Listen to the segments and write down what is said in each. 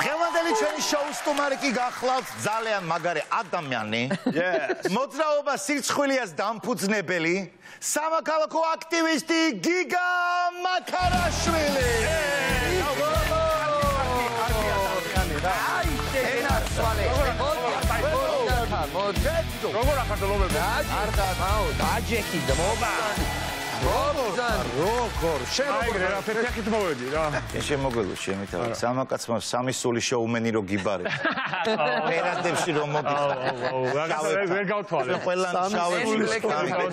დღევანდელი ჩვენი შოუს სტუმარი კი გახლავთ ძალიან მაგარი ადამიანი. მოძრაობა სირცხვილიას დამფუძნებელი, სამოქალაქო აქტივისტი გიგა მაქარაშვილი. როგორ ახარდლობები? დაჯექი დმობა. როგორ შენ რა ფერფეხით მოვედი რა. შემოგველო შემითავი. სამაკაცმა სამი სული შეუმენი რო გიბარე. პერადებში რომ მოგიხსნა. ვერ გავთვალე. ყველანი შავი სული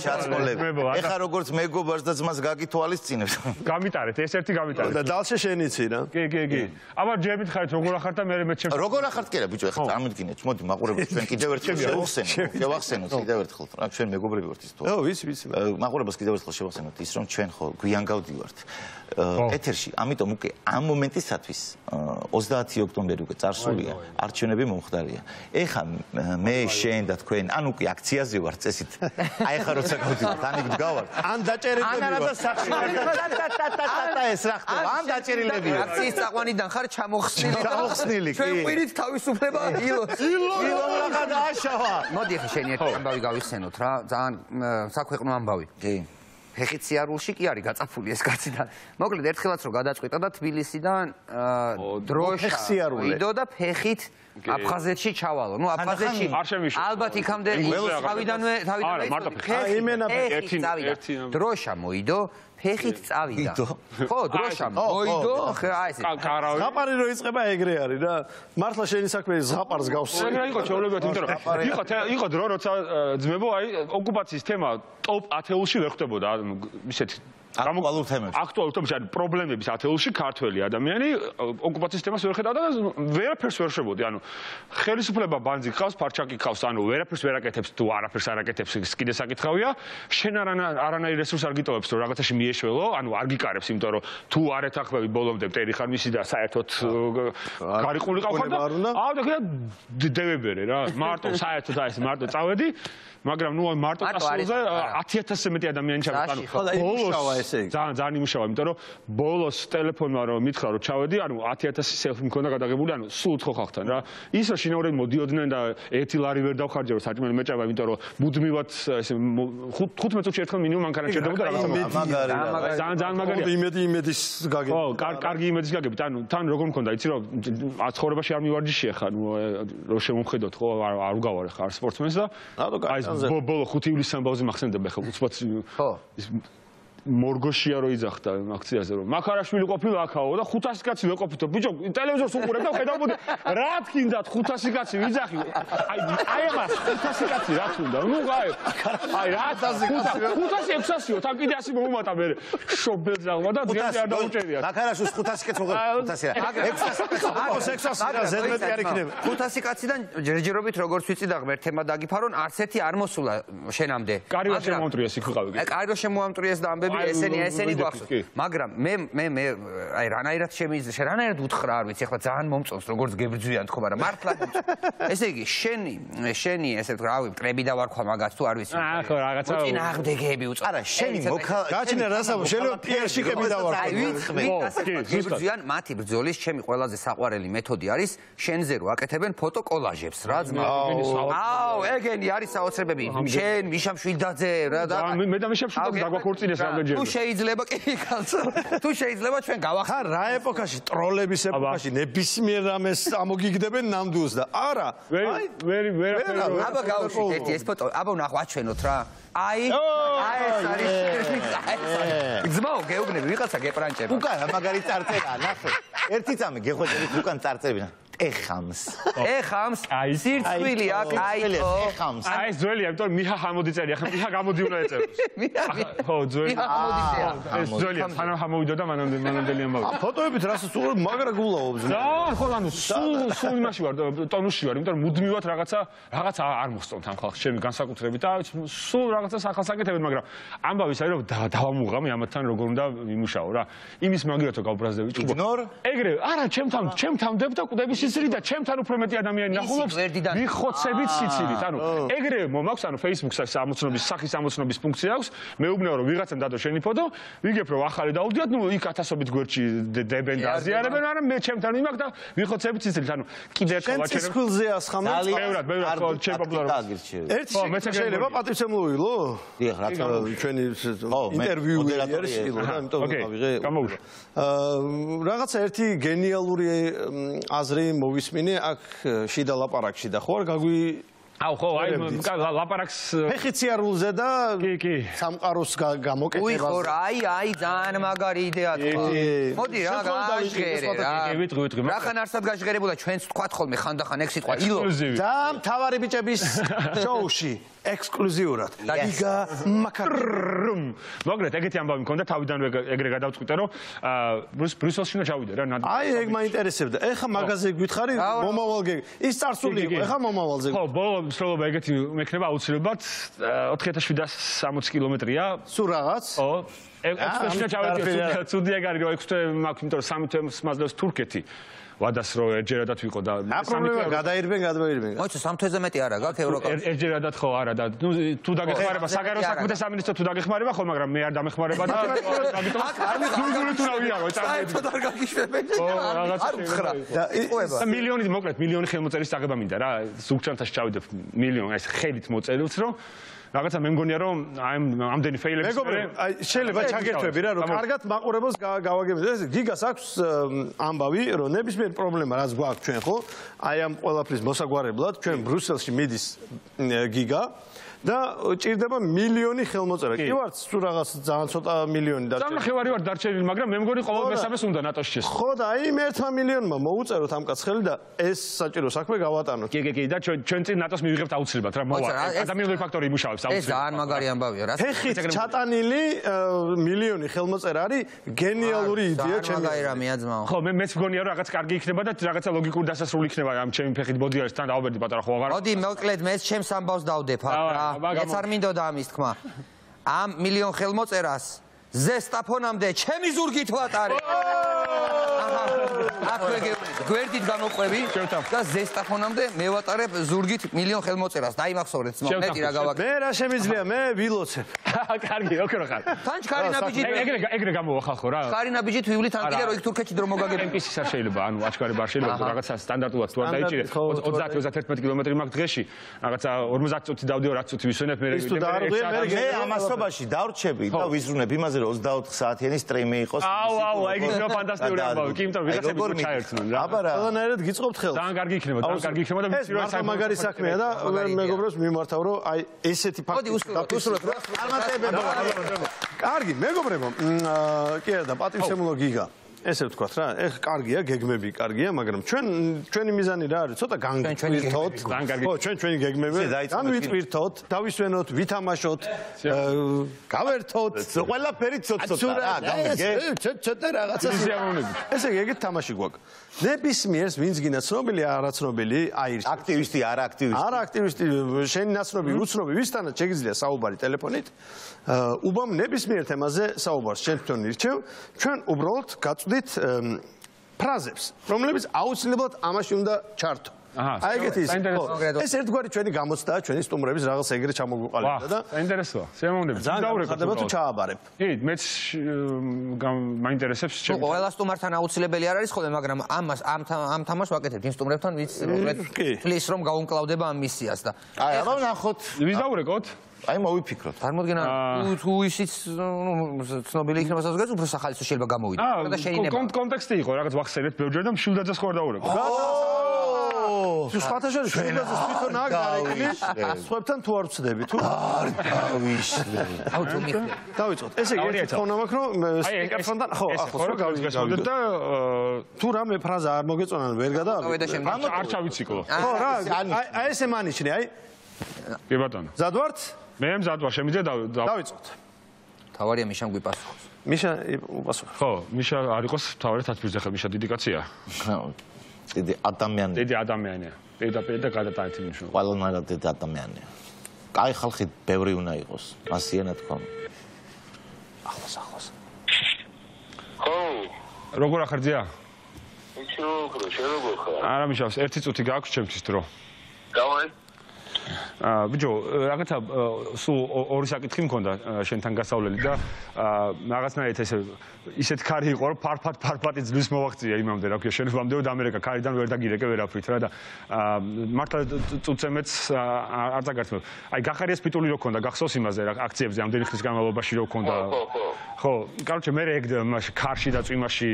ჩაცმოლები. ეხა როგორც მეგობარს და ძმას გაგითვალისწინებს. გამიტარეთ, ეს ერთი გამიტარეთ. და დალშე შენიცი რა. კი. აბა ჯერ მითხარით როგორ ახართ და მე მეჩემ. როგორ ახართ კი რა ბიჭო, ეხა წარმოგიდგინეთ. მოდი მაყურებელს ჩვენ კიდევ ერთხელ შევახსენოთ კიდევ ერთხელ. რა ჩვენ მეგობრები ვართ ის თქო. ვიცი. მაყურებელს კიდევ ერთხელ შევახსენოთ ის რომ ჩვენ ხო გვიან გავდივართ ეთერში, ამიტომ უკვე ამ მომენტისათვის 30 ოქტომბერი უკვე წარსულია, არჩევნები მომხდარია. ეხა მე შენ და თქვენ, ანუ კი აქციაზე ვარ წესით. აი ეხა როცა გავდივართ, ან იქ ვდგავართ. ან დაჭერილები ვარ. ან რა სახში ეს რა ხდება? ან დაჭერილები ვარ. აქციის წაყვანიდან ხარ ჩამოხსნილი. კი. ჩვენ ყვირით თავისუფლება ილო რა დააშავა. მოდი ახლა შენი ერთი ამბავი გავიხსენოთ რა, ძალიან საქვეყნო ამბავი. კი. ფეხით სიარულში კი არის გაწაფული ეს კაცი და მოკლედ ერთხელაც რო გადაწყვიტა და თბილისიდან დროშა ვიდო და ფეხით აფხაზეთში ჩავალო. ნუ აფხაზეთში ალბათ იქამდე თავიდანვე დროშა მოიდო, ფეხით წავიდა. ხო, დროშა მოიდო, აი ესე. ზღაპარი რო იწყება ეგრე არის რა. მართლა შენი საქმე ზღაპარს გავს. იყო ჩაოლებიათ, იმიტომ რომ იყო დრო როცა ძმებო აი ოკუპაციის თემა ტოპ 10-ში ვერ ხდებოდა ისეთი აქტუალურ თემებში. აქტუალურ თემებში არის პრობლემების 10-ში ქართველი ადამიანი ოკუპაციის თემას ვერ ხედავდა და ვერაფერს ვერ შვებოდი. ანუ ხელისუფლება ბანძი ყავს, ფარჩაკი ყავს, ანუ ვერაფერს ვერ აკეთებს თუ არაფერს არ აკეთებს, ის კიდე საკითხავია. შენ არანაირ რესურსს არ გიტოვებს, რომ რაღაცაში მიეშველო, ანუ არ გიკარებს, იმიტომ რომ თუ არ ეთანხმები ბოლომდე მტერი ხარ მისი და საერთოდ გარიყული ყავ და და დევებერე რა. მარტო საერთოდ აი ეს მარტო წავედი, მაგრამ ნუ მარტო წასულზე 10,000-ზე მეტი ადამიანი ჩავედი. ანუ ბოლოს ძალიან იმუშავა, იმიტომ რომ ბოლოს ტელეფონმა რომ მითხრა რომ ჩავედი, ანუ 10,000 სელფი მქონდა გადაღებული, ანუ სულ თხო ხალხთან რა. ის რომ შინაურები მოდიოდნენ და 1 ლარი ვერ დავხარჯე რომ საჭმელი მეჭამა, იმიტომ რომ მუდმივად ესე 15 წუთში ერთხელ მინიმუმ მანქანა ჭირდებოდა რაღაცა. ძალიან მაგარია. იმედის გაგები. ხო, კარგი იმედის გაგებით. ანუ თან როგორ მქონდა, იცი რომ ცხოვრებაში არ მივარჯიშია ხა, ნუ რომ შემომხედოთ ხო, არ უგავარ ხა სპორტსმენს და აი ბოლო 5 ივლისის ამბავზე მახსენდება ხა უცბად ხო მორგოშია რო იძახდა აქციაზე რომ მაქარაშვილი ყოფილა აქაო და 500 კაცი ვერ ყოფითო ბიჭო ტელევიზორს უყურებ და ხედავდი რა თქინდათ 500 კაცი ვიძახი აი ამას 500 კაცი რა თქინდა ნუ აი რა 500-600-ო თან კიდე ასე მომუმატა მე შობელს აღმა და დღეს არ დაუჭერია მაქარაშვილს 500 კაცი მოყვა 500 რა 600 რა ზედმეტი არ იქნება 500 კაციდან ჯერჯერობით როგორც ვიცი და ღმერთმა დაგიფარონ არც ერთი არ მოსულა შენამდე კარიო შემოამტრიეს იქ ვიყავი კარიო შემოამტრიეს და ამბები ესენი გვახსოვს მაგრამ მე აი რანაირად რანაირად უთხრა არ ვიცი ახლა ძალიან მომწონს როგორც გებრძვიან თქო მაგრამ მართლა ესე იგი შენი ესე ვთქვა რავი მტრები და ვარქვა მაგას თუ არ ვიცი ხო რაღაცა წინააღმდეგეები უწყო არა შენი გაჩნია რასაუბ შეიძლება პიერშიკები დავარქვა აი ვიცი ასე გებრძვიან მათი ბრძოლის ჩემი ყველაზე საყვარელი მეთოდი არის შენზე რო აკეთებენ ფოტო კოლაჟებს რა ძმა აუ ეგენი არის საოცრებები შენ მიშამ შვილდაძე რა და მე და მიშამ შვილდაძე დაგვაქორწინეს რამდენჯერ თუ შეიძლება კი კაცო თუ შეიძლება ჩვენ გავახსენოთ რა ეპოქაში ტროლების ეპოქაში ნებისმიერ რამეს ამოგიგდებენ ნამდვილს და არა ვერ აბა გავუშვით ერთი ეს ფოტო აბა ვნახო აჩვენოთ რა აი ეს არის ძმაო გეუბნები ვიღაცა გეპრანჭება უკან მაგარი წარწერაა ნახე ერთი წამი გეხვეწებით უკან წარწერები ეხამს სირცხვილი აქ ეხამს აი ეს ძველია იმიტომ რომ მიჰა ხამოდი წერია ხა მიჰა გამოდი უნდა ეწეროს ხო ძველი ეს ძველია ხანა ხამოვიდო და მანამდელი ამბავი ფოტოებით რასაც უყურებ მაგრა გულაობს ხო ანუ სულ იმაში ვარ ტონუსში ვარ იმიტომ რომ მუდმივად რაღაცა არ მოსწონთ ამ ხალხს ჩემი განსაკუთრებით და სულ რაღაცა სახალს აკეთებენ მაგრამ ამბავის არის რომ დავამუღამი ამათთან როგორ უნდა იმუშაო რა იმის მაგიათო გავბრაზდები იგნორ ეგრე არა ჩემთან დებდა კვდების სიცილით და ჩემთან უფრო მეტი ადამიანი ნახულობს მიხოცებით სიცილით. ანუ ეგრე მომაქვს, ანუ Facebook-ს ამოცნობის სახის ამოცნობის ფუნქცია აქვს. მეუბნეო რომ ვიღაცამ დადო შენი ფოტო, ვიგებ რომ ახალი დაუდიოთ, ნუ იქ ათასობით გვერდში დებენ და აზიარებენ, მაგრამ მე ჩემთან ვიმაქ და მიხოცებით სიცილით. ანუ კიდე ერთხელ ვაჩერებ. შენ სქვილზე ასხამებს? ბევრად ხო ჩემ პოპულარობა. ერთი შეიძლება პატივცემულოილო? დიახ, რა თქმა უნდა. ჩვენი ინტერვიუ არის ილო და ამიტომ გავიღე. რაღაცა ერთი გენიალური აზრი მოვისმინე აქ შიდა ლაპარაკში და ხო არ გაგვი აუ ხო აი ლაპარაკს ფეხიციარულზე და კი სამყაროს გამოკეთებას უი ხო აი ძალიან მაგარი იდეა თქვა მოდი რა გაჟღერე რა რახან არსად გაჟღერებულა ჩვენც თქვათ ხოლმე ხანდახან ეგ სიტყვა ილო და მთავარი ბიჭების შოუში ექსკლუზიურად გიგა მაკარუმ მოგრეთ ეგეთი ამბავი მქონდა თავიდანვე ეგრე გადავწყვიტე რომ ბრიუსელში უნდა ჩავიდე რა აი ეგ მაინტერესებდა ეხა მაღაზიე გითხარი მომავალ ის წარსული იყო ეხა მომავალზე ხო ბოლო მსვლელობა ეგეთი მექნება აუცილებლად 4760 კილომეტრია სულ რაღაც ხო ექსპრესში ჩავიდე ცუდი ეგ არის რომ ექვსი თვე მაქვს იმიტომ რომ სამი თვე მაძლევს თურქეთი ვადას რო ერთჯერადად ვიყო და პრობლემა გადაირბენ მოიცა სამ თვეზე მეტი არა გაქვს ევროკავშირი ერთჯერადად ხო არა და თუ დაგეხმარება საგარეო საქმეთა სამინისტრო თუ დაგეხმარება ხო მაგრამ მე არ დამეხმარება და ამიტომ გუგლით უნდა ვიარო საერთოდ არ გაგიშვებენ და მილიონი მოკლედ მილიონი ხელმოწერის წაღება მინდა რა ზუგჩანთაში ჩავიდე მილიონი ეს ხელით მოწერილს რომ რაღაცა მე მგონია რომ აი ამდენი ფეილებს მეგობრებო აი შეიძლება ჩაგერთვები რა რომ კარგად მაყურებელს გავაგებინოთ ეს გიგას აქვს ამბავი რომ ნებისმიერ პრობლემა რაც გვაქვს ჩვენ ხო აი ამ ყველაფრის მოსაგვარებლად ჩვენ ბრიუსელში მიდის გიგა და ჭირდება მილიონი ხელმოწერა. კი ვარ, სულ რაღაც ძალიან ცოტა მილიონი დარჩენილი. სამნახევარი ვარ დარჩენილი, მაგრამ მე მგონი ყოველ მესამეს უნდა ნატოში შესვლა. ხო და აი მე 1 მილიონმა მოუწეროთ ამ კაცხელი და ეს საჭირო საქმე გავატანოთ. კი და ჩვენ წინ ნატოს მივიღებთ აუცილებლად რა მოვა. ადამიანური ფაქტორი იმუშავებს აუცილებლად. ეს ძალიან მაგარი ამბავია რა. ფეხით ჩატანილი მილიონი ხელმოწერა არის გენიალური იდეა ჩემი. მაგარი რამეა ძმაო. ხო მეც მგონია რომ რაღაც კარგი იქნება და რაღაცა ლოგიკური დასასრული იქნება ამ ჩემი ფეხით ბოდი არის თან დაუბერდი პატარა ხო აღარ. მოდი მოკლედ მე ჩემს ამბავს დავდებ რა. ეს არ მინდოდა ამის თქმა. ამ მილიონ ხელმოწერას ზესტაფონამდე ჩემი ზურგით ვატარე. გვერდით გამოყვები და ზესტაფონამდე მე ვატარებ ზურგით მილიონ ხელმოწერას. დაიმახსოვრეთ ძმა, მეტი რა გავაკეთე. მე რა შემიძლია, მე ვილოცებ. კარგი, ოქრო ხარ. თან ჩქარინა ბიჭი ეგრე გამოვა ხალხო რა. ჩქარინა ბიჭი თვივლით ან კიდე რო იქ თურქეთში დრო მოგაგები. MP-ს არ შეიძლება, ანუ აჩქარება არ შეიძლება, რაღაცა სტანდარტულად თუ არ დაიჭირე 30-31 კილომეტრი მაქვს დღეში, რაღაცა 50 წუთი დავდიო, 10 წუთი ვისვენებ მე მე ამასობაში დავრჩები და ვიზრუნებ იმაზე რომ 24 საათიანი სტრიმი იყოს. აუ, ეგ ის რა ფანტასტიკური ამბავი. კი, იმიტომ ვიღაცები ჩაერთნენ რა. აბა რა. ყველანაირად გიწყობთ ხელს. ძალიან კარგი იქნება და ვიცი რომ ეს მაგარი საქმეა და მეგობრებს მიმართავ რომ აი ესეთი ფაქტი უსურვოთ რა. კარგი, მეგობრებო, კი არა და პატივცემულო გიგა. ესე ვთქვათ რა, ეხ კარგია, გეგმები კარგია, მაგრამ ჩვენი მიზანი რა არის? ცოტა განვიტვირთოთ. ხო, ჩვენი გეგმები განვიტვირთოთ, დავისვენოთ, ვითამაშოთ, გავერთოთ, ყველაფერი ცოტა რა, გამიგე? ცოტა რაღაცა. ესე ეგეთ თამაში გვაქვს. ნებისმიერს ვინც გინდა ცნობილი, არაცნობილი, აირჩიეთ. აქტივისტი, არა აქტივისტი. არა აქტივისტი, შენი ნაცნობი, უცნობი, ვისთანაც შეგიძლია საუბარი ტელეფონით. უბამ ნებისმიერ თემაზე საუბარს, შენ თვითონ ირჩევ. ჩვენ უბრალოდ გაწვდით ფრაზებს, რომლებიც აუცილებლად ამაში უნდა ჩართო. აი ეგეთი ის. ეს ერთგვარი ჩვენი გამოცდაა, ჩვენი სტუმრების რაღაც ეგრე ჩამოგვიყალიბდა და საინტერესოა. სიამოვნებით. დავუყურებ თუ ჩააბარებ. კი, მეც მაინტერესებს ჩემი. ყველა სტუმართან აუცილებელი არ არის ხოლმე, მაგრამ ამ თამაშს ვაკეთებთ იმ სტუმრებთან, ვინც ფლის რომ გაუმკლავდება ამ მისიას და აი, აბა ნახოთ. ვის დაურეკოთ? აი მოვიფიქროთ. წარმოგიდგენ თუ ისიც ცნობილი იქნება საზოგადოებას უფრო სახალისო შეიძლება გამოვიდეთ და შეიძლება კონტექსტი იყო რაღაც ვახსენეთ ბევრჯერ და მშვილდაძეს ხო არ დაურეკოთ. სხვათა შორის შვილდაძეს თვითონ აქ გარეკილი სხვებთან თუ არ ვწდები თუ არ დავიშლე. დავიწყოთ. ესე იგი ერთი თხოვნა მაქვს რომ სპიკერფონთან ხო ახლოს რომ გავიგებთ და თუ რამე ფრაზა არ მოგეწონა ვერ გადავაგებ. არ ჩავიციკო. ხო რა აი ესე მანიშნე აი. კი ბატონო. მზად ვართ? მე მზად ვარ, შემიძლია დავიწყოთ. თავარია მიშამ გვიპასუხოს. მიშა უპასუხო. ხო, მიშა არ იყოს თავარი თათბირზე ხე მიშა დიდი კაცია. დიდი ადამიანია. დიდი ადამიანია. პირდაპირ და გადატანეთ იმიშო. ყველანაირად დიდი ადამიანია. კაი ხალხი ბევრი უნდა იყოს. მასიანა თქვა. ახლოს. ხო. როგორ ახარჯია? არა მიშავს, ერთი წუთი გაქვს ჩემთვის დრო. დავაი. ბიჭო, რაღაცა სულ ორი საკითხი მქონდა შენთან გასავლელი და რაღაცნაირად ესე ისეთ ქარი იყო, რომ ფარფატი ძვლის მოვაღწია იმამდე, რა ქვია, შენობამდე და ამერიკა ქარიდან ვერ დაგირეკე ვერაფრით რა და მართლა წუწემეც არ დაგართმევ. აი გახარია სპიტული რო ქონდა, გახსოვს იმაზე რა აქციებზე ამდენი ხნის განმავლობაში რო ქონდა. ხო, კაროჩე მე ეგ ქარში და წვიმაში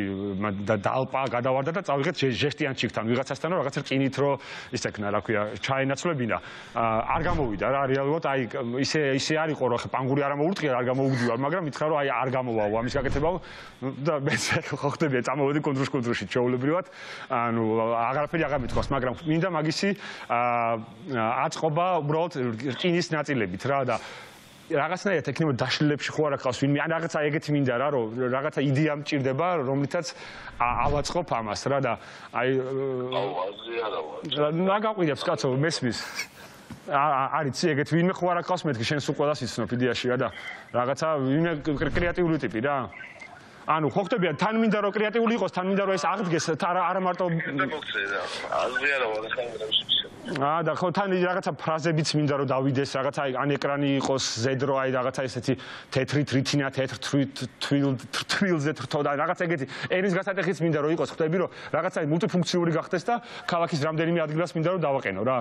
და დალპა გადავარდა და წავიღეთ ჟესტიან ჩიქთან ვიღაცასთან რომ რაღაცა რკინით რო ისეკნა, რა ქვია, ჩაენაცვლებინა. არ გამოვიდა რა რეალურად აი ისე არ იყო რომ პანგური არ ამოურტყია არ გამოუგდივარ მაგრამ მითხრა რომ აი არ გამოვაო ამის გაკეთებაო და მე ხო ხდებია წამოვედი კონტრუშკონტრუში ჩაოლებრივად ანუ აღარაფერი აღარ მithქვას მაგრამ მინდა მაგისი აწყობა უბრალოდ რკინის ნაწილებით რა და რაღაცნაირად ექნება დაშლილებში ხო არ აქვს ვინმე ან რაღაცა ეგეთი მინდა რა რომ რაღაცა იდეა მჭირდება რომლითაც ავაწყობ ამას რა და აი რა გაყვიდებს კაცო მესმის არიცი ეგეთ ვინმე ხო არ აქვს მეთქი შენ სულ ყველას იცნობ იდეაში რა და რაღაცა ვინმე კრეატიული ტიპი რა ანუ ხო ხდებიან თან მინდა რომ კრეატიული იყოს თან მინდა რომ ეს აღდგეს არა მარტო და ხო თან რაღაცა ფრაზებიც მინდა რომ დავიდეს რაღაცა ან ეკრანი იყოს ზედრო აი რაღაცა ესეთი თეთრი თრითინა თეთრ თვილზე თრთო და რაღაც ეგეთი ენის გასატეხიც მინდა რომ იყოს ხდები რომ რაღაცა მულტიფუნქციური გახდეს და ქალაქის რამდენიმე ადგილას მინდა რომ დავაყენო რა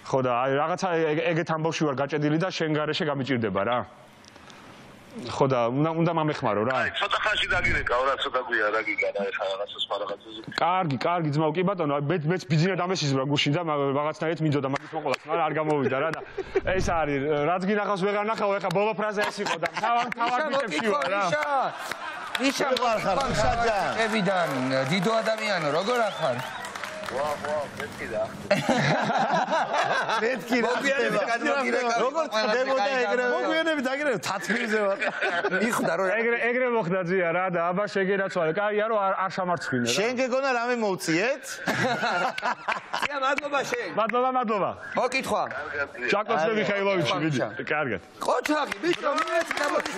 ხო და აი რაღაცა ეგეთ ამბავში ვარ გაჭედილი და შენ გარეშე გამიჭირდება რა ხო და უნდა მამეხმარო რა აი ცოტა ხანში დაგირეკავ რა ცოტა გვია რა გიგანა ეხა რაღაცას ფარაღაცაზე კარგი ძმაო კი ბატონო მეც ბიძინა დამესიზრა გუშინ და რაღაცნაირად მინდოდა მაგის მოყოლას მაგრამ არ გამოვიდა რა და ეს არის რაც გინახავს ვეღარ ნახავ ეხა ბოლო ფრაზა ეს იყო და თავარ მიტებში ვარ რა იშა ხებიდან დიდო ადამიანო როგორ ახარ მეთქი და როგორ ხდებოდა ეგრე მოგვიანებით აგრე თათბილზე ვარ მიხდა რომ ეგრე მოხდა ძია რა და აბა შეგენაცვალე კაია რომ არ სამარცხვინე რა შენ გეგონა რამე მოვწიეთ ძია მადლობა შენ მადლობა მოკითხვა ჩაკოსლე მიხაილოვიჩი მიდი კარგად ყოჩაბი ბიჭო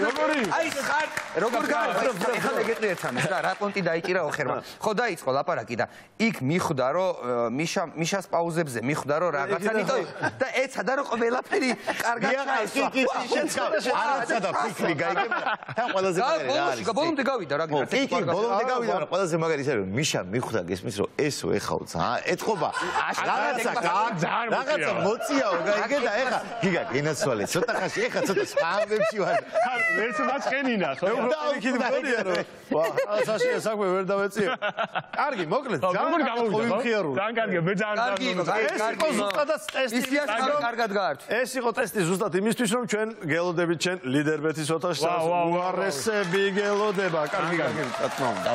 როგორი აი ხარ როგორ გავა ეხლა მეგეტრიეთან რა პონტი დაიჭირა ოხერმა ხო დაიწყო ლაპარაკი და იქ მიხვდა რომ მიშას პაუზებზე მიხვდა რომ რაღაცა ნიტო და ეცადა რომ ყველაფერი კარგად ჩაესვა. არაცა და ფიქრი გაიგებდა. თან ყველაზე მაგარი რა არის. ბოლომდე გავიდა რა გიგა. კი, ბოლომდე გავიდა, მაგრამ ყველაზე მაგარი ის არის რომ მიშა მიხვდა გესმის რომ ესო ეხაო ძალიან ეთყობა. რაღაცა მოწიაო გაიგედა ეხა გიგა გენაცვალე ცოტა ხანში ეხა ცოტა სპამებში ვარ. ვერც მაცხენინა ხო? იქით მგონია რომ ვა, ასაშია საქმე ვერ დავეწიე. კარგი, მოკლედ ძალიან გამოვიდა. ძალიან კარგია, მე ძალიან ეს იყო ზუსტადაც ტესტი. კარგად გაართ. ეს იყო ტესტი ზუსტად იმისთვის, რომ ჩვენ გელოდებით ჩვენ ლიდერბეთის ოთახში უარესები გელოდება. კარგი, რა თქმა უნდა.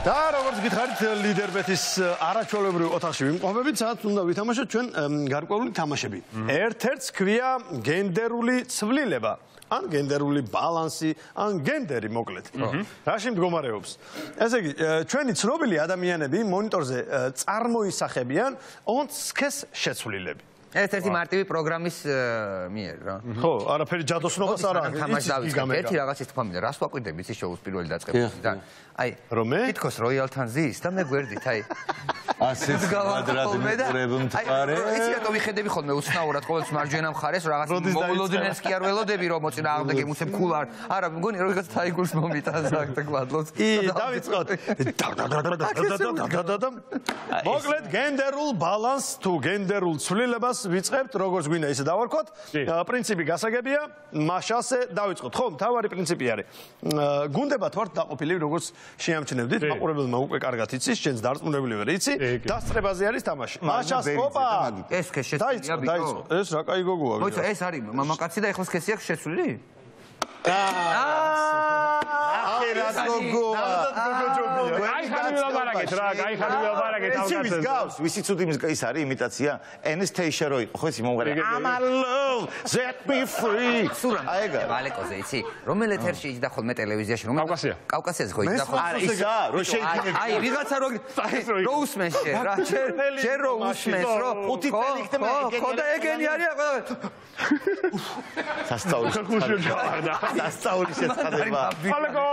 და როგორც გითხარით ლიდერბეთის არაჩვეულებრივ ოთახში ვიმყოფებით, სადაც უნდა ვითამაშოთ ჩვენ გარკვეული თამაშები. ერთ-ერთს ქვია გენდერული ცვლილება. ან გენდერული ბალანსი, ან გენდერი მოკლედ. რაში მდგომარეობს? ესე იგი, ჩვენი ცნობილი ადამიანები მონიტორზე წარმოისახებიან 20 სქეს შეცვლილები. ეს ერთი მარტივი პროგრამის მიერ რა. ხო, არაფერი ჯადოსნობას არ აქვს. თამაში დავიწყებ. ერთი რაღაცის თქვა მინდა, რას ვაკვირდები იცი შოუს პირველი დაწყებაში და აი, რომე? თითქოს როიალთან ზის და მე გვერდით, აი. ასეც კვადრატი მეტრები მთვარე. იცი რატო ვიხედები ხოლმე უცნაურად ყოველთვის მარჯვენა მხარეს რაღაც მოულოდინეს კი არ ველოდები რომ მოწინააღმდეგე მუსებ ქულარ. არა, მგონი რომ რაღაც ტაიგურს მომიტანს აქ და გვადლოს. კი, დავიწყოთ. მოკლედ გენდერულ ბალანს თუ გენდერულ ცვლილებას ვიწყებთ, როგორც გვინდა ისე დავარქოთ. პრინციპი გასაგებია, მაშასე დავიწყოთ. ხო, მთავარი პრინციპი არის. გუნდებად ვართ დაყოფილი, როგორც შეამჩნევდით, მაყურებელმა უკვე კარგად იცის, შენს დარწმუნებული ვარ, იცი? დასწრებაზე არის თამაში. მაშას ოპა! ეს სქესი შეცვლილია ბიჭო. დაიწყო. ეს რა კაი გოგოა. მოიცა, ეს არის მამაკაცი და ეხლა სქესი აქვს შეცვლილი? აკერას გოგოა. აი ხანი ვილაპარაკეთ რა, აი ხანი ვილაპარაკეთ ავკაცებს. გავს, ვისი ცუდი მუსიკა ის არის იმიტაცია? Anastasia რო იყო, ხო იცი მომღერალი. I'm alone, set me free. აი ეგა. ვალეკოზე იცი, რომელ ეთერში იჯდა ხოლმე ტელევიზიაში, რომელ კავკასია. კავკასიაზე ხო იჯდა ხოლმე. არა, ისა, რო შეიძლება. აი ვიღაცა რო უსმენს შენ რა, შენ რო უსმენს რო. ხუთი წელი იქნება ეგენი. ხო და ეგენი არის რა. სასწაული. სასწაული შეცხადება. ალეგო,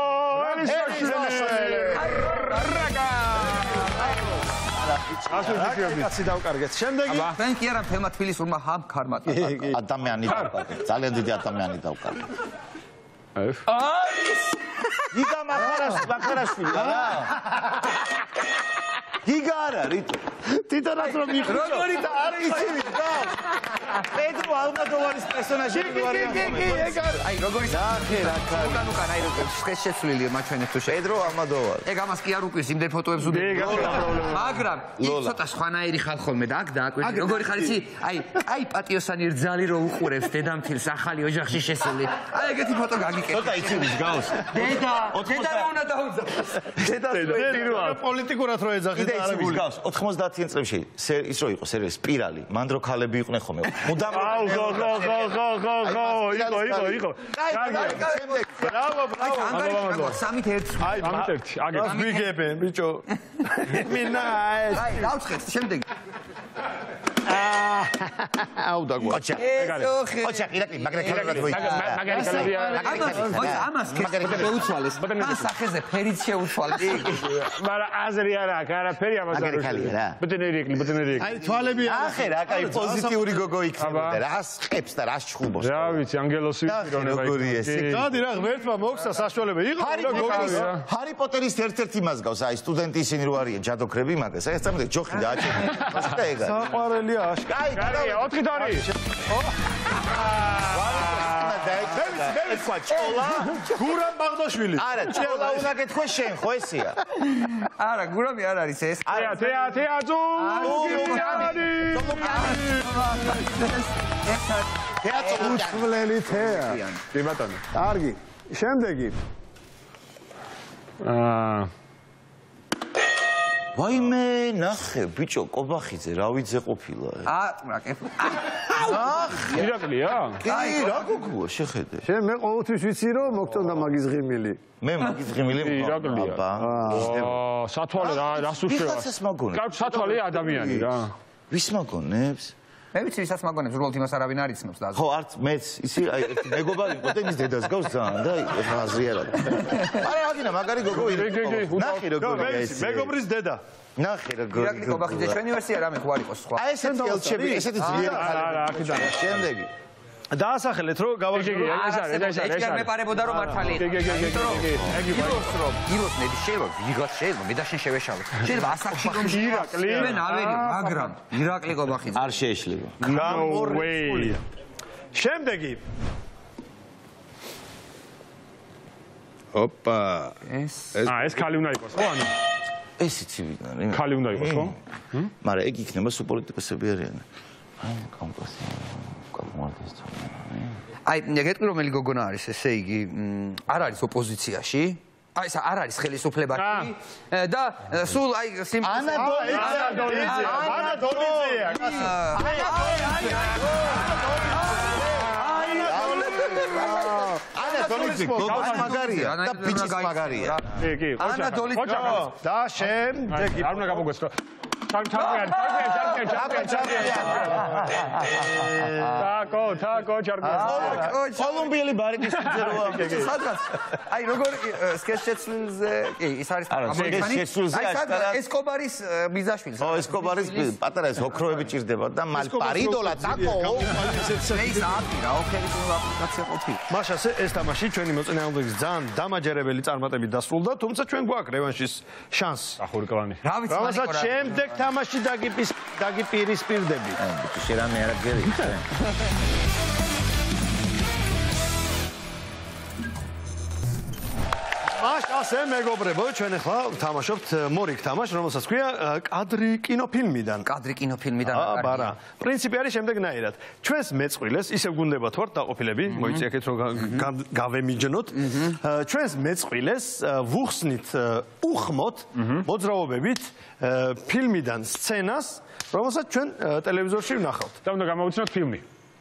კაცი დავკარგეთ. შემდეგი თქვენ კი არა თემა თბილისურმა ჰამ ქარმატა. ადამიანი დავკარგეთ. ძალიან დიდი ადამიანი დავკარგეთ. აი. გიგა მახარაშვილი რა. გიგა არა რიტო. თვითონაც რომ მიხუჭო. როგორი და არის იცი და. პედრო ალმოდოვარის პერსონაჟი ვარი ამ მომენტში. აი როგორი ნახე რა ქარი. უკან აი როგორი შეცვლილია მაჩვენეთ თუ პედრო ალმოდოვარი. ეგ ამას კი არ უკვირს იმდენ ფოტოებს უდევს. მაგრამ ის ცოტა სხვანაირი ხალ ხოლმე და აქ დააკვირდი. როგორი ხარ იცი? აი პატიოსანი რძალი რო უყურებს დედამთილს ახალი ოჯახში შესული. აი ეგეთი ფოტო გაგიკეთე. ცოტა იცი ვის გავს? დედა რა უნდა დაუძა? დედა პოლიტიკურად რო ეძახი და არა ვის გავს? 90-იან წლებში ის რო იყო სერიალი სპირალი, მანდრო ქალები იყვნენ ხოლმე. მუდამ აუ ხო იყო. ბრავო. სამით ერთს. აი სამით ერთი. აგეთ. გიგებენ ბიჭო. მინა აი დავცხეთ შემდეგი. აუ დაგვა. ოჩა ყირაკი მაგრა ქალები მაგარი ქალებია. ამას შეუცვალეს. ამ სახეზე ფერიც შეუცვალეს. მაგრამ აზრი არა აქვს, არაფერი ამას არ მაგარი რა. ბუტენერი. აი თვალები ახე რა, კაი პოზიტიური გოგო იქნება და რას ხებს და რას ჩხუბობს. რა ვიცი, ანგელოსი პიროვნება როგორი ეს. გადი რა ღმერთმა მოგცა საშუალება იყო ჰარი პოტერის ერთ-ერთი მას გავს, აი სტუდენტი ისინი რო არიან ჯადოქრები მაგას. აი ეს ჯოხი დააჭერა. და ეგა. საყვარელია აშკარა. აი, გარია 4-2. ეს ყვა ჩოლა. გურამ ბაღდაშვილი. არა, ჩოლა უნდა გეთქვე შენ, ხო ესია? არა, გურამი არ არის ეს. თეაძუ. თეატრი უთვლელი თეა. კი ბატონო. კარგი. შემდეგი. ვაიმე, ნახე, ბიჭო, კობახიძე, რა ვიცე ყოფილა. ირაკლია? კი, რა გოგოა, შეხედე. შენ მე ყოველთვის ვიცი რომ მოგწონდა მაგის ღიმილი. მე მაგის ღიმილი ირაკლია. სათვალე რას უშევა? ვიღაცას მაგონებს. კაც სათვალე ადამიანი რა. ვის მაგონებს? მე ვიცი ვისაც მაგონებს, უბრალოდ იმას არავინ არ იცნობს და ხო, არც მეც, ისი აი ერთი მეგობარი იყო და იმის დედას გავს ძალიან და ეხლა აზრი არ აქვს. არა, აგინა მაგარი გოგო იყო. ნახე როგორია ეს. მეგობრის დედა. ნახე როგორია. ირაკლი კობახიძე ჩვენი ვერსია რამე ხო არ იყოს სხვა. აი ესეთი ელჩები, ესეთი ძლიერი ხალხი. შემდეგი. დაასახელეთ რომ გავაგზავნე. ეს არ მეპარებოდა რომ მართალი იყო. იროს ნებიშევა ვიღაც შეიძლება მე და შენ შევეშალო. შეიძლება ასაკში რომ ირაკლი ჩვენ ავერი, მაგრამ ირაკლი კობახიძე არ შეეშლება. No way. შემდეგი. ოპა. ეს ქალი უნდა იყოს, ხო ანუ? ეს იცი ვიდან? ქალი უნდა იყოს, ხო? მაგრამ ეგ იქნება სუპოლიტიკოსები არიან. აი, კომპოსი. აი, გეტყვი რომელი გოგონა არის, ესე იგი, არ არის ოპოზიციაში. აი, ეს არ არის ხელისუფლებაში და სულ აი ანა დონიძეა. ანა დონიძე გოგოს მაგარია და ბიჭის მაგარია. კი, ანა დონიძე და შემდეგი. არ უნდა გამოგესწრო. თაკო, კოლუმბიელი ბარიკის ფიძეროა. სადღაც. აი, როგორ სკეჩშეცლზე, კი, ის არის ესკობარის ბიზაშვილი. ო, ესკობარის პატარა ეს ოქროები ჭირდება და მალპარიდოლა ტაკო. ეს აპირა, ოქროების აპლიკაცია ყოფილი. მაშა ეს თამაში ჩვენი მოწინააღმდეგის ძალიან დამაჯერებელი წარმატებით დასრულდა, თუმცა ჩვენ გვაქვს რევანშის შანსი. ახური კლანი. რა ვიცი, რომელსაც შემდეგ თამაში დაგიპირისპირდები. შენ რამე არ გერი. ასე მეგობრებო, ჩვენ ახლა ვთამაშობთ მორიგ თამაშს, რომელსაც ქვია კადრი კინოფილმიდან. კადრი კინოფილმიდან. აბარა. პრინციპი არის შემდეგნაირად. ჩვენს მეწყვილეს ისევ გუნდებათ ვართ დაყოფილები, მოიწიეთ რომ გავემიჯნოთ. ჩვენს მეწყვილეს ვუხსნით უხმოთ მოძრაობებით ფილმიდან სცენას, რომელსაც ჩვენ ტელევიზორში ვნახავთ. და უნდა გამოვიცნოთ ფილმი.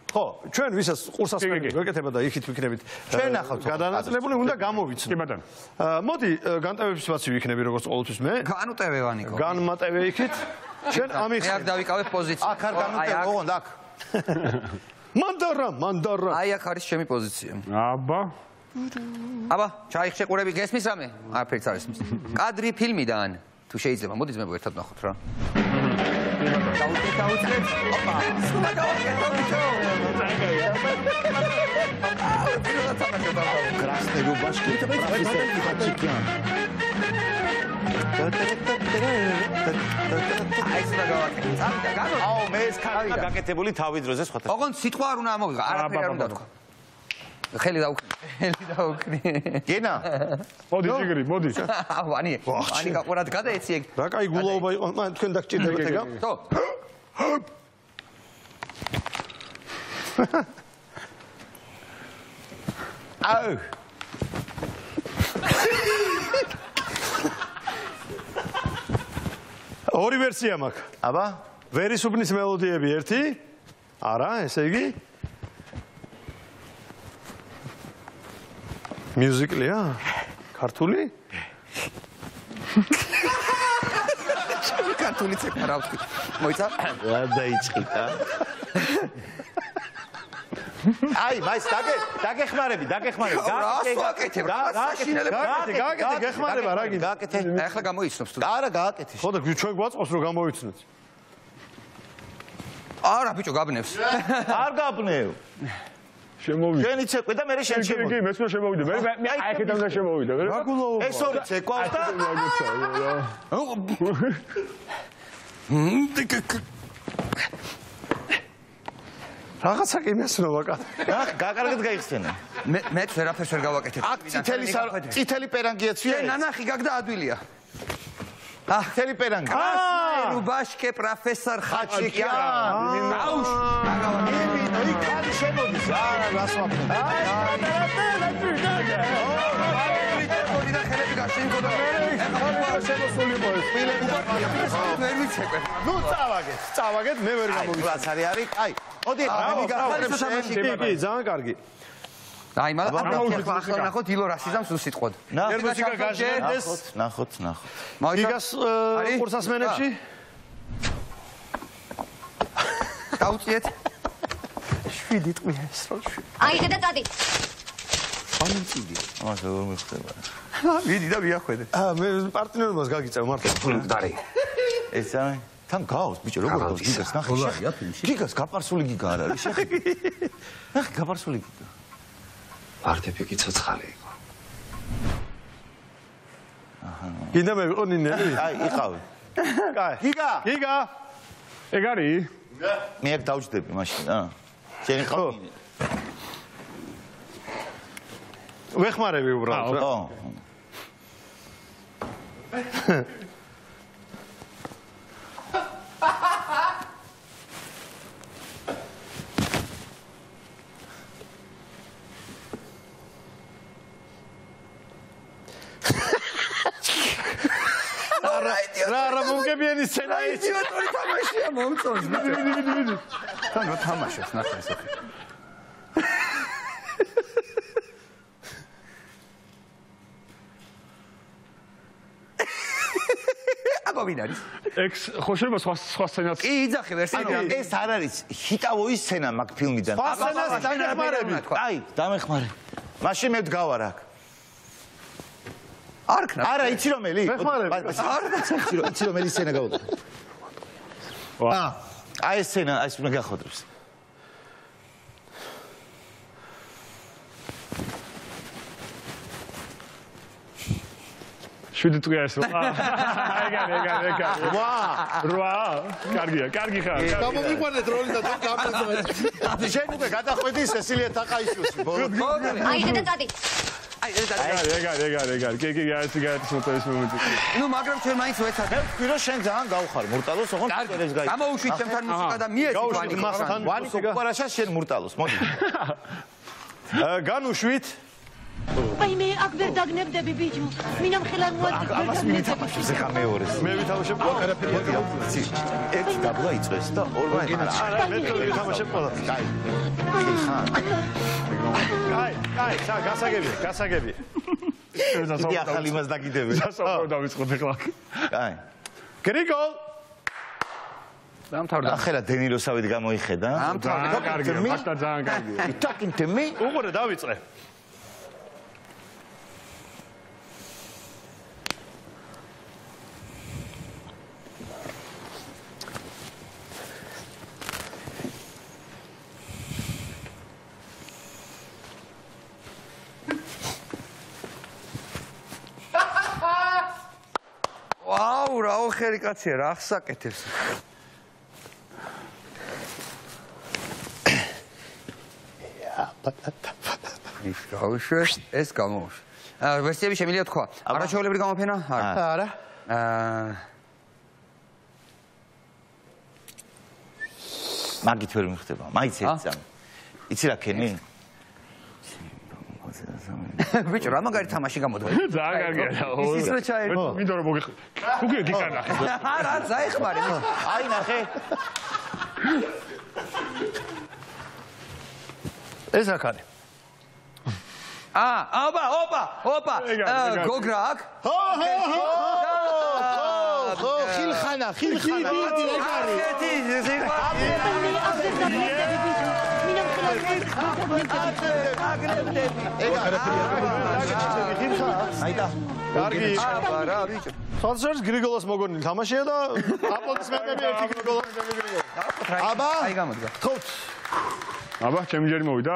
ხო, ჩვენ ვისაც ყურსასმენები გვეკეთება და იქით ვიქნებით ჩვენ ნახავთ გადანაწილებული უნდა გამოვიცნოთ. კი ბატონო. მოდი განტევების პასივი ვიქნები როგორც ყოველთვის მე. განუტევე ვანიკო. განმატევე იქით. ჩვენ ამიხსნით. მე აქ დავიკავებ პოზიციას. აქ არ განუტევე, ოღონდ აქ. მანდარა. აი აქ არის ჩემი პოზიცია. აბა, ჩაიხშე ყურები, გესმის რამე? არაფერიც არ ისმის. კადრი ფილმიდან. თუ შეიძლება, მოდი ძმებო ერთად ნახოთ რა. დაუწეთ. ოპა. სულა გავაკეთე თვითო. Красный рубашки, профессор Хачикян. აი სულა გავაკეთე. წავიდა განო. აუ, მე ეს კარგი გაკეთებული თავი დროზე სხვათა. ოღონდ სიტყვა არ უნდა ამოვიღო, არაფერი არ უნდა თქვა. ხელი დაუქნი. გენა. მოდი ჯიგრი, მოდი. ვანი გაყურად გადაეცი ეგ. რა კაი გულაობა იყო, მან თქვენ დაგჭირდებათ ეგა? ხო. აუ. ორი ვერსია მაქვს. აბა, ვერისუბნის მელოდიები ერთი. არა, ესე იგი. მუსიკია? ქართული? ქართული ცეკვა რა ვთქვი. მოიცა? რა დაიწყიტა? აი, მაის დაგეხმარები. გაკეთე, გეხმარება რა გინდა? გაკეთე. ახლა გამოიცნობს თუ. არა, გააკეთე. ხო და ჩვენ გვაწყობს რომ გამოვიცნოთ. არა, ბიჭო, გაბნევს. არ გაბნევ. შემოვიდა. შენი ცეკვე და მე შენ შემოვიდა. კი, მეც შემოვიდა. მე აი აქედან უნდა შემოვიდა. მაგულაობა. ეს ორი ცეკვავს და რაღაცა კი მესნობა კაცი. გაკარგეთ გაიხსენე. მეც ვერაფერს ვერ გავაკეთებ. აქ წითელი პერანგია ცვია. ნანახი გაგ და ადვილია. წითელი პერანგი. რუბაშკე პროფესორ ხაჩიკյան. აუშ. აი კარი შემოდის. არა, რას ვაფრთხილებ. ნუ წავაგეთ, მე ვერ გამოვიცნო. არის. აი, მოდი, მე გახარებ შენ. კი, ძალიან კარგი. აი, მაგრამ ახლა ნახოთ ილო რა სიზამს უსიტყვოდ. მუსიკა გაჟღერდეს. ნახოთ. გიგას ყურსასმენებში? დაუწიეთ. 7 ტყვია ეს რა 7. აიღე და წადი. ამიწიდი. ამას ვერ მიხდება. ვიდი და ვიახვედე. მე პარტნიორობას გაგიწევ მართლა. დარი. ეს ამე თან გავს ბიჭო როგორ გავს გიგას ნახე. გიგას გაპარსული გიგა არ არის შეხი. ნახე გაპარსული გიგა. არტეფი კი ცოცხალი იყო. გინდა მე ვიყო ნინელი? აი, იყავი. კაი. გიგა. ეგ არის? მე აქ დავჯდები მაშინ, რა. შენ იყავი? ვეხმარები უბრალოდ რა. ხო. რა მომგებიანი სცენა ის. იდიოტური თამაშია მომწონს. ვიდი. თან თამაშობს ნახე ესე. აბა ვინ არის? ეგ ხო შეიძლება სხვა სცენაც. კი, იძახე ვერსია. ეს არ არის ჰიტავოის სცენა მაგ ფილმიდან. სცენას დამეხმარები. აი, დამეხმარე. მაშინ მე ვდგავარ აქ. არ ქნა. არა, იცი რომელი? იცი რომელი სცენა გავუდგა. აი ეს სცენა, აი ეს უნდა გახოდრებს. შვიდი ტყვია ეს რა. ეგარი. ვა. კარგი ხარ. გამომიყვანეთ როლი და გამომიყვანეთ. შენ უკვე გადახვედი სესილია თაყაიშვილში. აიღე და წადი. ეგარ. კი, გაიცი მოწოვის მომენტი. ნუ მაგრამ ჩვენ მაინც ვეცადეთ. მე ვთქვი რომ შენ ძალიან გავხარ მურტალოს, ოღონდ წერეს გაიგე. გამოუშვით ჩემთან მუსიკა და მიეცი ვანი კოკპარაშა შენ მურტალოს, მოდი. განუშვით. აი მე აქ ვერ დაგნებდები ბიჭო. მინამ ხელარ მოაწყდა. ამას მინითამაშებს ხა მეორეს. მე ვითამაშებ ყველაფერი მოდი. ერთი დაბლა იწვეს და ორმა არა, მე ვითამაშებ ყველაფერს. კაი, გასაგები. იგი ახალი იმას დაგიდები. სასწაულო დავიწყოთ ახლა. კაი. გრიგოლ დამთავრდა. ახლა დენილოსავით გამოიხედა. ძალიან კარგია, მაშტა ძალიან კარგია. talking to me? უყურე დავიწყე. ვაუ, რა ოხერი კაცია, რა ახსაკეთებს. ეს გამოუშვა. ვერსიები შემიძლია თქვა. არაჩვეულებრივი გამოფენა? არა. მაგით ვერ მიხდება. მაიც ერთ წამი. იცი რა ქენი? ბიჭო, რა მაგარი თამაში გამოდგა. ძალიან კარგია. ის რა ჩაერგო? მინდა რომ მოგეხ. უკვე გიკანახე. რა ზაიხმარი. აი ნახე. ეს რა ქარი? ოპა. გოგრა აქ? ხო, ხილხანა. აიდა. კარგი. სოციალს გრიგოლას მოგონილი თამაშია და აპლოდისმენტები ერთი გრიგოლას. აბა, აი გამოდგა. ხოთ. აბა, ჩემი ჯერი მოვიდა?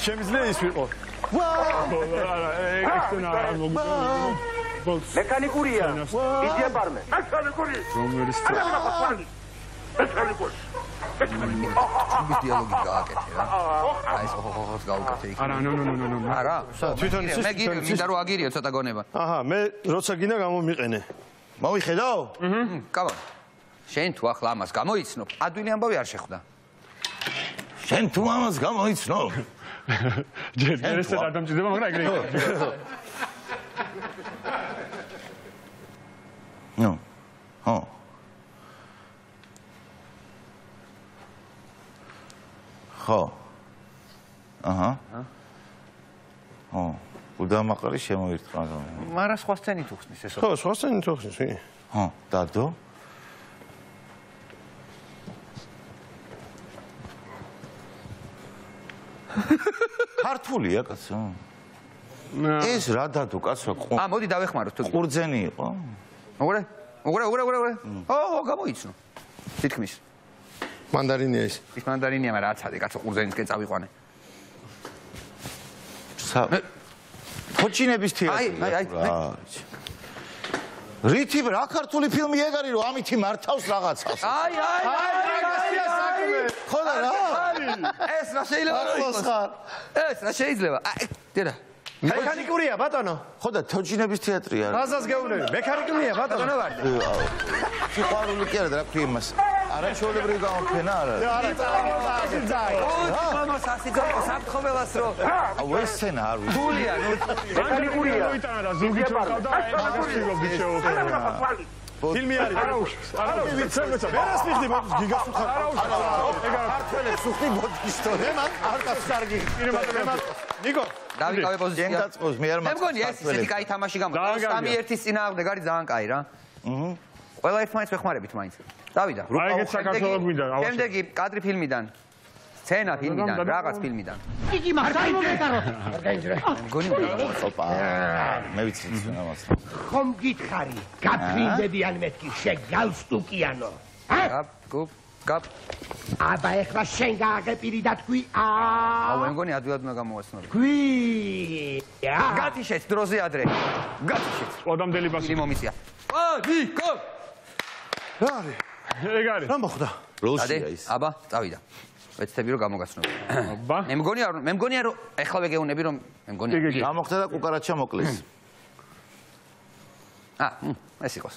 შემიძლია ის ვიყო. არა, ექსტენა არ მოგიწევს. მექანიკურია. იდეა პარმე. მექანიკური. რომელი ის დიალოგი გააკეთე რა. აი ეს ხოხოს გაუკეთე იქ. არა, ნო. არა. თვითონ ის მე მინდა რომ აგირიო ცოტა გონება. აჰა, მე როცა გინდა გამომიყენე. მოიხედო? კაბა. შენ თუ ახლა ამას გამოიცნობ, ადვილი ამბავი არ შეხვდა. შენ თუ ამას გამოიცნობ? ჯერ ეს არ დამჭირდება, მაგრამ ეგრე იყო. ნო. ხო. ხო. აჰა. ხო. უდამაყარი შემოირთყა. მაგრამ სხვა სცენით უხსნის ეს. ხო, სხვა სცენით უხსნის, ვინ? ხო, დადო. ქართულია კაცო. ეს რა დადო კაცო? მოდი დავეხმაროთ თუ. ყურძენი იყო? უყურე. გამოიცნო. თითქმის. მანდარინია ის. ის მანდარინია, მაგრამ აცადე კაცო ყურძენისკენ წავიყვანე. თოჩინების თეატრი. აი. რითი რა ქართული ფილმი ეგარი რომ ამითი მართავს რაღაცას. აი. ხო და რა? ეს რა შეიძლება იყოს? ეს რა შეიძლება? დედა. მექანიკურია ბატონო. ხო და თოჩინების თეატრი არა. ბაზას გეუბნები. მექანიკურია ბატონო. სიყვარული კი არა და რა ქვია იმას. არაჩვეულებრივი გამოფენა არა. მამას ასიძახო საფრთხობელას რო. აუ ეს სცენა არ ვიცი. გულია, ნუ მექანიკურია. მოიტანა ზუგი ჩავდა, აი მაგას ვიღო ბიჭო. ფილმი არის. არა, ვიცი. ვერას მიხდი გიგას უხარ. ეგა ქართველებს უხდი ბოდიშტო. მე მაგ არ გასწარგი. ნიკო დავიკავე პოზიცია. გენ დაწყოს მე არ მე მგონი ეს ისეთი კაი თამაში გამოდგა. 3-1-ის წინააღმდეგ არის ძალიან კაი რა. ყველა ერთმანეთს ვეხმარებით მაინც. დავიდა. აი ეგეთ საქართველოს გვინდა. შემდეგი კადრი ფილმიდან. სცენა ფილმიდან, რაღაც ფილმიდან. იგი მაგარი მომეკარო. მგონი ოპა. მე ვიცი ამას. ხომ გითხარი, გაფრინდებიან მეთქი შეგალსტუკიანო. გაპ. აბა ეხლა შენ გააგეპირი და თქვი აუ მე მგონი ადვილად უნდა გამოვაცნორი. თქვი. გათიშეთ დროზე ადრე. გათიშეთ. ოდამდელი ბასი. მომისია. ნიკო. რა არის? ეგ არის. რა მოხდა? როლშია ის. აბა, წავიდა. ვეცდები რომ გამოგაცნო. აბა. მე მგონია რომ ეხლა ვეგეუნები რომ მე მგონია. გამოხდა და კუკარაჩა მოკლეს. ეს იყოს.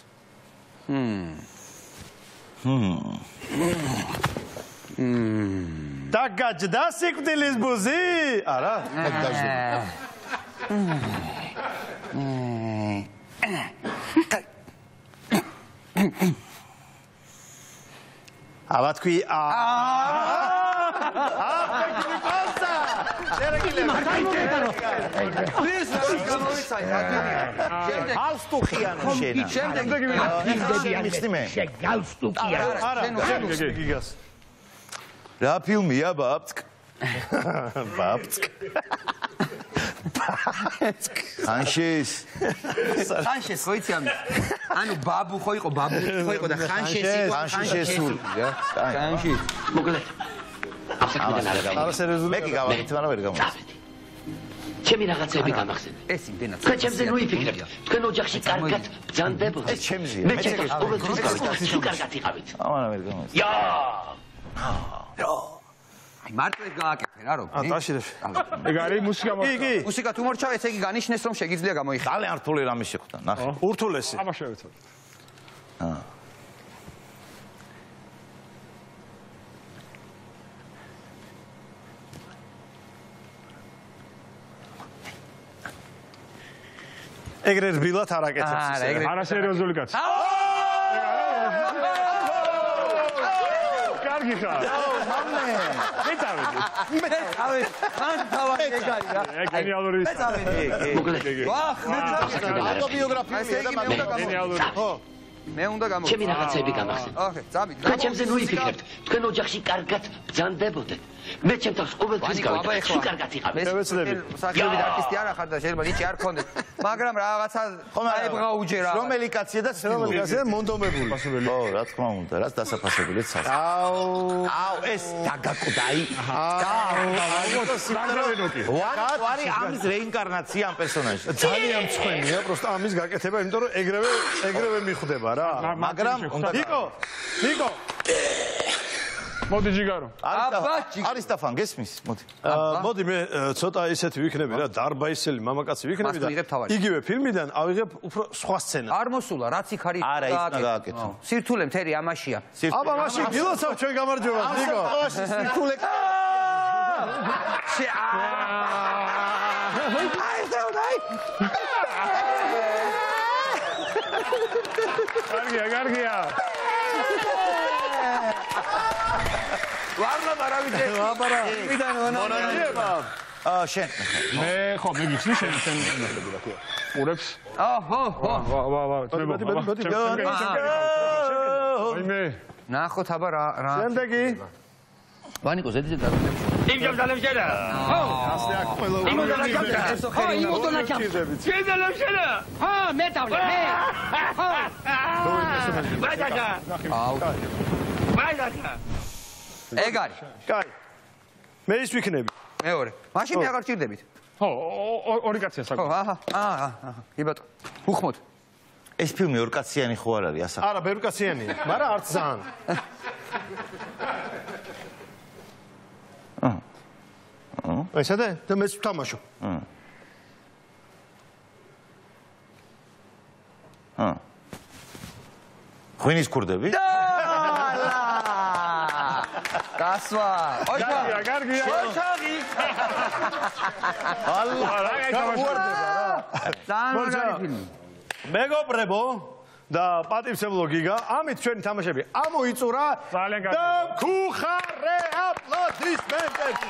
დაგაჯდა სიკვდილის ბუზი? არა, დაგაჯდა. აბა თქვი რა ფილმია ბაბცკ? ბაბცკ. ხანშეს. ხანშეს ხო იცი ამის? ანუ ბაბუ ხო იყო, ბაბუ ხო იყო და ხანშეს იყო, ხანშესული რა. ხანში. მოკლედ. არა სერიოზული. მე კი გავაკეთე, მაგრამ ვერ გამოსწორე. ჩემი რაღაცები გამახსენე. ეს იმდენად. თქვენ ჩემზე ნუ იფიქრებთ. თქვენ ოჯახში კარგად ბრძანდებოდეთ. ეს ჩემზეა. მე ჩემს ყოველთვის გავიცი კარგად იყავით. ამან ვერ გამოსწორე. აი მარტო ეს გააკეთე რა როგორ? დაშირებში. ეგ არის მუსიკა მოხდა. კი. მუსიკა თუ მორჩა ესე იგი განიშნეს რომ შეგიძლია გამოიხატო. ძალიან რთული რამე შეხვდა. ნახე. ურთულესი. აბა შევეცადე. ეგრე რბილად არ აკეთებს ისე. არა სერიოზული კაცი. კარგი ხარ. მე წავედი. მან თავი ეგ არის რა. ეგ გენიალური ის. მოკლედ. ვახ, ავტობიოგრაფია და გენიალური. ხო. მე უნდა გამოვიდე. ჩემი რაღაცები გამახსენე. ოკეი, წავიდე. თქვენ ჩემზე ნუ იფიქრებთ. თქვენ ოჯახში კარგად ბრძანდებოდეთ. მე ჩემს ყოველთვის გავიცი კარგად იყავით. საქმეებით არტისტი არ ახარ და შეიძლება ნიჭი არ ქონდეს. მაგრამ რაღაცა აებღაუჯე რა. რომელი კაცია და რომელი კაცია მონდომებული. ხო, რა თქმა უნდა, რაც დასაფასებელიც ხარ. აუ, ეს დაგაკდაი. ვარი ამის რეინკარნაცია ამ პერსონაჟში. ძალიან მწვენია, просто ამის გაკეთება, იმიტომ რომ ეგრევე მიხვდება რა. მაგრამ ნიკო მოდი ჯიგარო. არის სტაფან გესმის? მოდი. მოდი მე ცოტა ისეთი ვიქნები რა, დარბაისელი მამაკაცი ვიქნები და იგივე ფილმიდან ავიღებ უფრო სხვა სცენა. არ მოსულა, რაც იქ არის. არა, ის უნდა გააკეთო. სირთულე მთერი ამაშია. აბა მაშინ გილოცავ ჩვენ გამარჯვებას, ნიკო. სირთულე. კარგია. ვარნა ბარავიძე. აბარა. მიდან მონანიება. შენ. მე ხო მე გიხსნი შენ ყურებს. ხო. მე ნახოთ აბა რა. შემდეგი. ვანიკო ზედიზე და იმჯერ დალევშენა. ხო. ასე აქ ყველა შედალევშენა. ხო, მე დავლე, მე. ხო. ვაიდაკა. ეგ არის. კაი. მე ის ვიქნები. მეორე. მაშინ მე აღარ ჭირდებით. ხო, ორი კაცია ხო, საკუთარ. კი ბატონო. უხმოდ. ეს ფილმი ორკაციანი ხო არ არის ასაკ. არა, ბერუკაციანია, მაგრამ არც ძალიან. ესადე და მეც ვთამაშო. ღვინის ქურდები? გასვა. კარგია. ოჩაღი. ალლა, რა გაუარდება რა. ძალიან მაგარი ფილმი. მეგობრებო და პატივცემლო გიგა, ამით ჩვენი თამაშები ამოიწურა ძალიან კარგი. და მქუხარე აპლოდისმენტები.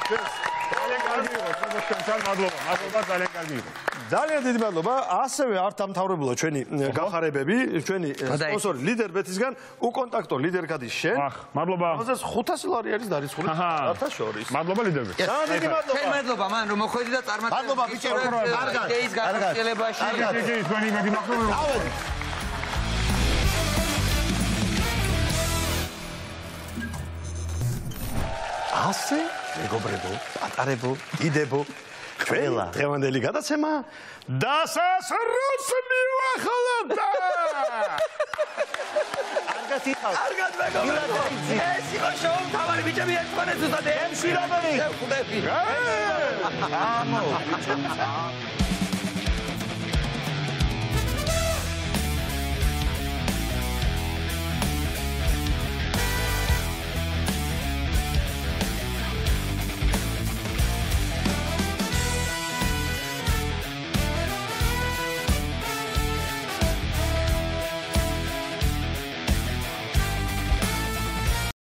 ძალიან კარგი იყო, თქვენ მადლობა, ძალიან კარგი იყო. ძალიან დიდი მადლობა. ასევე არ დამთავრებულა ჩვენი გახარებები, ჩვენი სპონსორი ლიდერ ბეთისგან, უკონტაქტო ლიდერ გადის შენ. მადლობა. 500 ლარი არის დარიცხული. საერთოდ შორის. მადლობა ლიდერბე. ძალიან დიდი მადლობა. შენ მადლობა მან რომ მოხვედი და წარმატებული. მადლობა ბიჭებო. კარგად. ეს გაგრძელებაში. კი, თქვენი მედი მადლობა. ასე მეგობრებო, პატარებო, დიდებო ყველა დღევანდელი გადაცემა დასასრულს მივახალავდა. კარგად იყავ. კარგად მეგობრებო. ეს იყო შოუ თავარი ბიჭები ერთმანეთს უწადე. ემშვიდობები. ხვდები. ამო.